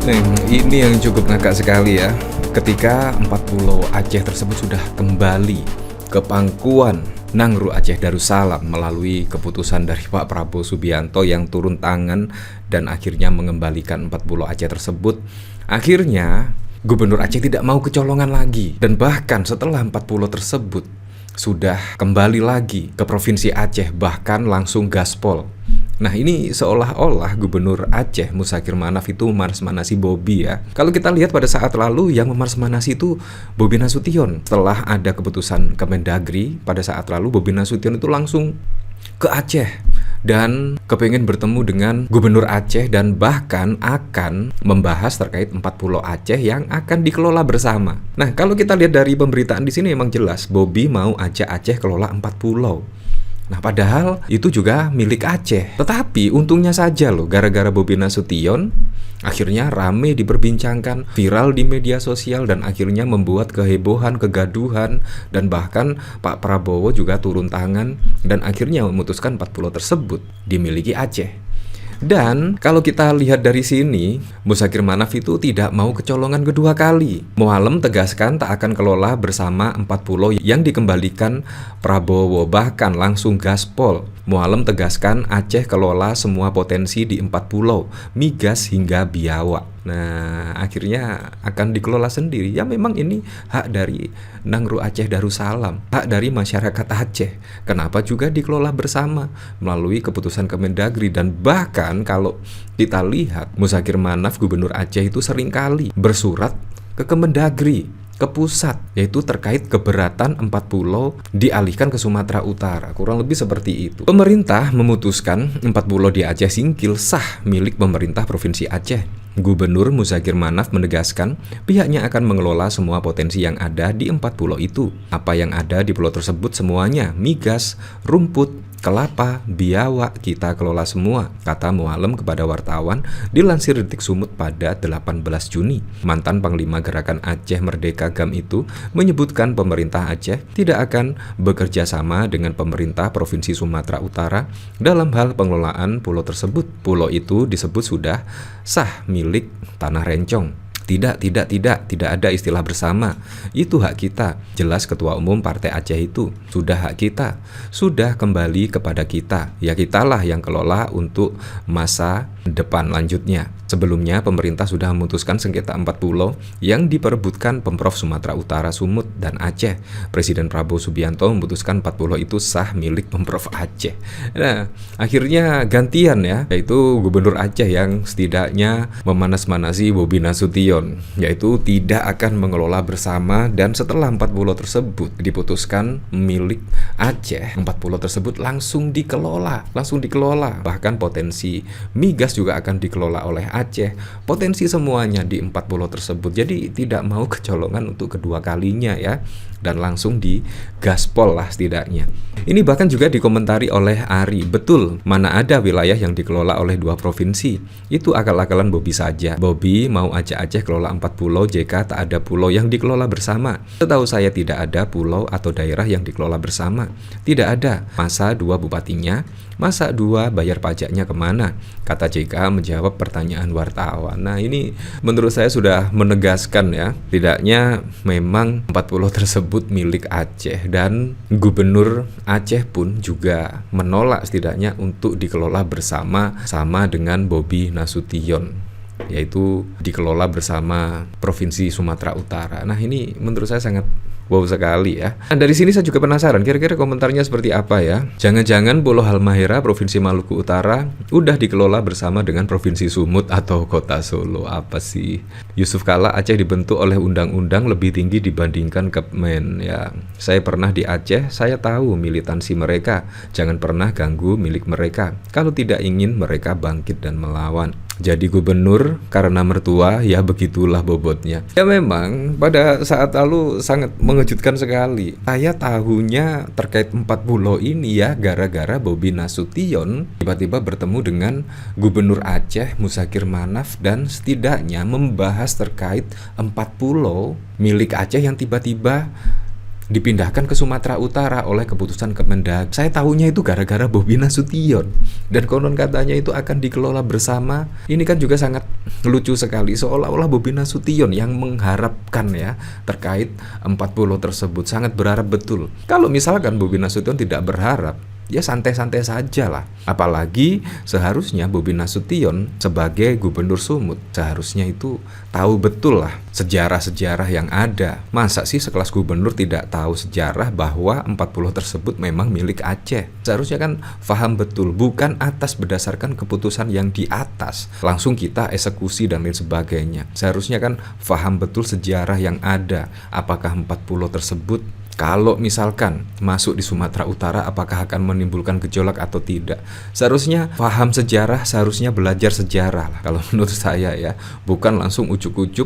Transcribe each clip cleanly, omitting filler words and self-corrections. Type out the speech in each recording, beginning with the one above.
Ini yang cukup ngakak sekali ya. Ketika 4 pulau Aceh tersebut sudah kembali ke pangkuan Nangru Aceh Darussalam melalui keputusan dari Pak Prabowo Subianto yang turun tangan dan akhirnya mengembalikan 4 pulau Aceh tersebut. Akhirnya Gubernur Aceh tidak mau kecolongan lagi, dan bahkan setelah 4 pulau tersebut sudah kembali lagi ke Provinsi Aceh, bahkan langsung gaspol. Nah, ini seolah-olah Gubernur Aceh Muzakir Manaf itu memanas-manasi Bobi ya. Kalau kita lihat pada saat lalu yang memanas-manasi itu Bobi Nasution. Setelah ada keputusan Kemendagri pada saat lalu, Bobi Nasution itu langsung ke Aceh dan kepengen bertemu dengan Gubernur Aceh dan bahkan akan membahas terkait 4 pulau Aceh yang akan dikelola bersama. Nah, kalau kita lihat dari pemberitaan di sini memang jelas Bobi mau ajak Aceh kelola 4 pulau. Nah, padahal itu juga milik Aceh. Tetapi untungnya saja loh, gara-gara Bobi Nasution akhirnya rame diperbincangkan, viral di media sosial, dan akhirnya membuat kehebohan, kegaduhan, dan bahkan Pak Prabowo juga turun tangan dan akhirnya memutuskan 4 pulau tersebut dimiliki Aceh. Dan kalau kita lihat dari sini, Muzakir Manaf itu tidak mau kecolongan kedua kali. Mualem tegaskan tak akan kelola bersama 4 pulau yang dikembalikan Prabowo, bahkan langsung gaspol. Mualem tegaskan Aceh kelola semua potensi di 4 pulau, migas hingga biawak. Nah, akhirnya akan dikelola sendiri. Ya memang ini hak dari Nangru Aceh Darussalam, hak dari masyarakat Aceh. Kenapa juga dikelola bersama melalui keputusan Kemendagri. Dan bahkan kalau kita lihat Muzakir Manaf Gubernur Aceh itu seringkali bersurat ke Kemendagri, ke pusat, yaitu terkait keberatan 4 pulau dialihkan ke Sumatera Utara. Kurang lebih seperti itu. Pemerintah memutuskan 4 pulau di Aceh Singkil sah milik pemerintah Provinsi Aceh. Gubernur Muzakir Manaf menegaskan pihaknya akan mengelola semua potensi yang ada di 4 pulau itu. Apa yang ada di pulau tersebut semuanya, migas, rumput, kelapa, biawak, kita kelola semua, kata Mualem kepada wartawan dilansir Detik Sumut pada 18 Juni. Mantan Panglima Gerakan Aceh Merdeka GAM itu menyebutkan pemerintah Aceh tidak akan bekerja sama dengan pemerintah Provinsi Sumatera Utara dalam hal pengelolaan pulau tersebut. Pulau itu disebut sudah sah milik Tanah Rencong. Tidak ada istilah bersama. Itu hak kita. Jelas Ketua Umum Partai Aceh itu. Sudah hak kita. Sudah kembali kepada kita. Ya kitalah yang kelola untuk masa depan lanjutnya. Sebelumnya pemerintah sudah memutuskan sengketa 4 pulau yang diperebutkan Pemprov Sumatera Utara, Sumut, dan Aceh. Presiden Prabowo Subianto memutuskan 4 pulau itu sah milik Pemprov Aceh. Nah, akhirnya gantian ya, yaitu Gubernur Aceh yang setidaknya memanas-manasi Bobi Nasution, yaitu tidak akan mengelola bersama. Dan setelah 4 pulau tersebut diputuskan milik Aceh, 4 pulau tersebut langsung dikelola. Bahkan potensi migas juga akan dikelola oleh Aceh, potensi semuanya di 4 pulau tersebut. Jadi tidak mau kecolongan untuk kedua kalinya ya, dan langsung digaspol lah setidaknya. Ini bahkan juga dikomentari oleh Ari, betul, mana ada wilayah yang dikelola oleh 2 provinsi. Itu akal-akalan Bobi saja. Bobi mau ajak Aceh kelola 4 pulau jika tak ada pulau yang dikelola bersama. Setahu saya tidak ada pulau atau daerah yang dikelola bersama. Tidak ada. Masa 2 bupatinya, masa 2 bayar pajaknya kemana? Kata JK menjawab pertanyaan wartawan. Nah, ini menurut saya sudah menegaskan ya, tidaknya memang 4 pulau tersebut milik Aceh, dan Gubernur Aceh pun juga menolak setidaknya untuk dikelola bersama sama dengan Bobi Nasution, yaitu dikelola bersama Provinsi Sumatera Utara. Nah, ini menurut saya sangat wow sekali ya. Nah, dari sini saya juga penasaran kira-kira komentarnya seperti apa ya. Jangan-jangan Pulau Halmahera Provinsi Maluku Utara udah dikelola bersama dengan Provinsi Sumut atau Kota Solo. Apa sih? Yusuf Kala, Aceh dibentuk oleh undang-undang lebih tinggi dibandingkan Kepmen ya. Saya pernah di Aceh, saya tahu militansi mereka. Jangan pernah ganggu milik mereka kalau tidak ingin mereka bangkit dan melawan. Jadi gubernur karena mertua, ya begitulah bobotnya. Ya memang pada saat lalu sangat mengejutkan sekali. Saya tahunya terkait 4 pulau ini ya gara-gara Bobi Nasution tiba-tiba bertemu dengan Gubernur Aceh Muzakir Manaf dan setidaknya membahas terkait 4 pulau milik Aceh yang tiba-tiba dipindahkan ke Sumatera Utara oleh keputusan Kemendagri. Saya tahunya itu gara-gara Bobi Nasution, dan konon katanya itu akan dikelola bersama. Ini kan juga sangat lucu sekali, seolah-olah Bobi Nasution yang mengharapkan ya terkait 40 tersebut, sangat berharap betul. Kalau misalkan Bobi Nasution tidak berharap, ya santai-santai saja lah. Apalagi seharusnya Bobi Nasution sebagai gubernur Sumut seharusnya itu tahu betul lah sejarah-sejarah yang ada. Masa sih sekelas gubernur tidak tahu sejarah bahwa 40 tersebut memang milik Aceh? Seharusnya kan paham betul, bukan atas berdasarkan keputusan yang di atas langsung kita eksekusi dan lain sebagainya. Seharusnya kan paham betul sejarah yang ada. Apakah 40 tersebut kalau misalkan masuk di Sumatera Utara apakah akan menimbulkan gejolak atau tidak? Seharusnya paham sejarah, seharusnya belajar sejarah lah kalau menurut saya ya. Bukan langsung ujuk-ujuk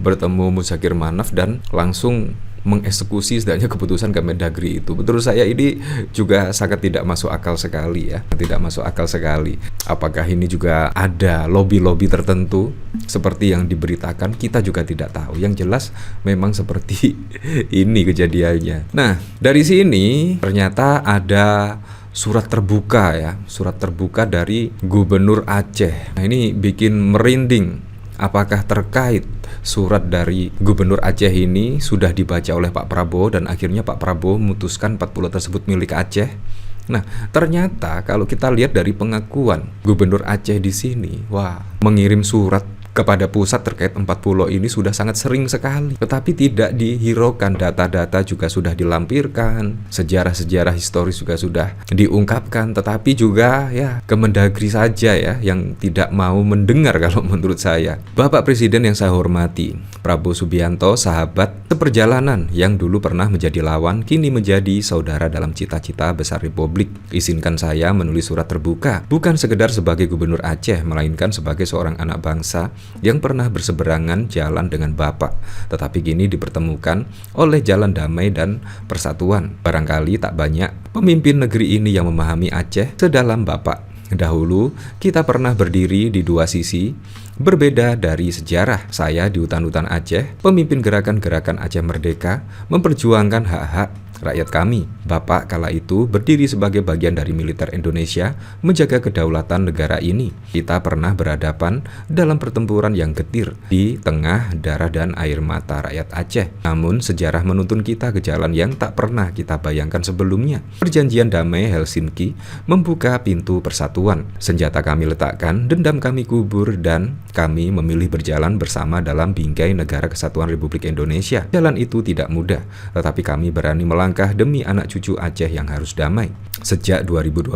bertemu Muzakir Manaf dan langsung mengeksekusi setidaknya keputusan Kemendagri itu. Menurut saya ini juga sangat tidak masuk akal sekali ya. Tidak masuk akal sekali. Apakah ini juga ada lobby-lobby tertentu seperti yang diberitakan? Kita juga tidak tahu. Yang jelas memang seperti ini kejadiannya. Nah, dari sini ternyata ada surat terbuka ya. Surat terbuka dari Gubernur Aceh. Nah, ini bikin merinding. Apakah terkait surat dari Gubernur Aceh ini sudah dibaca oleh Pak Prabowo dan akhirnya Pak Prabowo memutuskan 40 tersebut milik Aceh? Nah, ternyata kalau kita lihat dari pengakuan Gubernur Aceh di sini, wah, mengirim surat kepada pusat terkait 40 ini sudah sangat sering sekali, tetapi tidak dihiraukan. Data-data juga sudah dilampirkan, sejarah-sejarah historis juga sudah diungkapkan, tetapi juga ya Kemendagri saja ya yang tidak mau mendengar kalau menurut saya. Bapak Presiden yang saya hormati, Prabowo Subianto, sahabat seperjalanan yang dulu pernah menjadi lawan, kini menjadi saudara dalam cita-cita besar Republik. Izinkan saya menulis surat terbuka, bukan sekedar sebagai Gubernur Aceh, melainkan sebagai seorang anak bangsa yang pernah berseberangan jalan dengan Bapak, tetapi kini dipertemukan oleh jalan damai dan persatuan. Barangkali tak banyak pemimpin negeri ini yang memahami Aceh sedalam Bapak. Dahulu kita pernah berdiri di dua sisi, berbeda dari sejarah. Saya di hutan-hutan Aceh, pemimpin gerakan-gerakan Aceh Merdeka, memperjuangkan hak-hak rakyat kami. Bapak kala itu berdiri sebagai bagian dari militer Indonesia menjaga kedaulatan negara ini. Kita pernah berhadapan dalam pertempuran yang getir di tengah darah dan air mata rakyat Aceh. Namun sejarah menuntun kita ke jalan yang tak pernah kita bayangkan sebelumnya. Perjanjian damai Helsinki membuka pintu persatuan. Senjata kami letakkan, dendam kami kubur, dan kami memilih berjalan bersama dalam bingkai negara kesatuan Republik Indonesia. Jalan itu tidak mudah, tetapi kami berani melangkah demi anak cucu Aceh yang harus damai. Sejak 2012,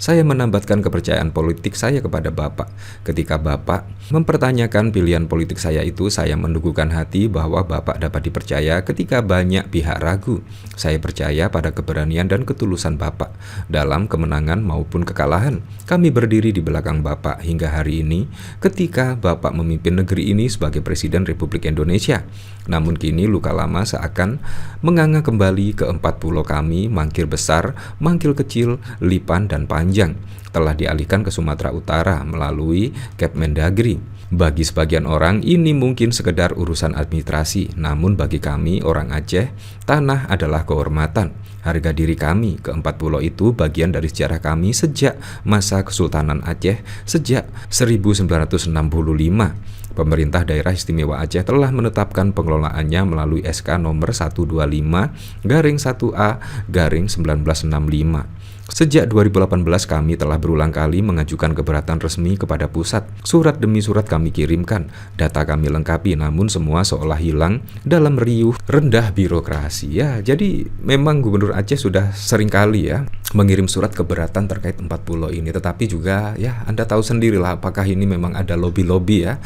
saya menambatkan kepercayaan politik saya kepada Bapak. Ketika Bapak mempertanyakan pilihan politik saya itu, saya meneguhkan hati bahwa Bapak dapat dipercaya ketika banyak pihak ragu. Saya percaya pada keberanian dan ketulusan Bapak dalam kemenangan maupun kekalahan. Kami berdiri di belakang Bapak hingga hari ini ketika Bapak memimpin negeri ini sebagai Presiden Republik Indonesia. Namun kini luka lama seakan menganga kembali ke 40 kami, Mangkir Besar, Mangkil Kecil, Lipan, dan Panjang telah dialihkan ke Sumatera Utara melalui Kemendagri. Bagi sebagian orang ini mungkin sekedar urusan administrasi, namun bagi kami orang Aceh, tanah adalah kehormatan. Harga diri kami ke-40 itu bagian dari sejarah kami sejak masa Kesultanan Aceh sejak 1965. Pemerintah Daerah Istimewa Aceh telah menetapkan pengelolaannya melalui SK nomor 125/1A/1965. Sejak 2018 kami telah berulang kali mengajukan keberatan resmi kepada pusat. Surat demi surat kami kirimkan, data kami lengkapi, namun semua seolah hilang dalam riuh rendah birokrasi. Ya, jadi memang Gubernur Aceh sudah sering kali ya mengirim surat keberatan terkait 40 ini. Tetapi juga ya Anda tahu sendirilah apakah ini memang ada lobby-lobby ya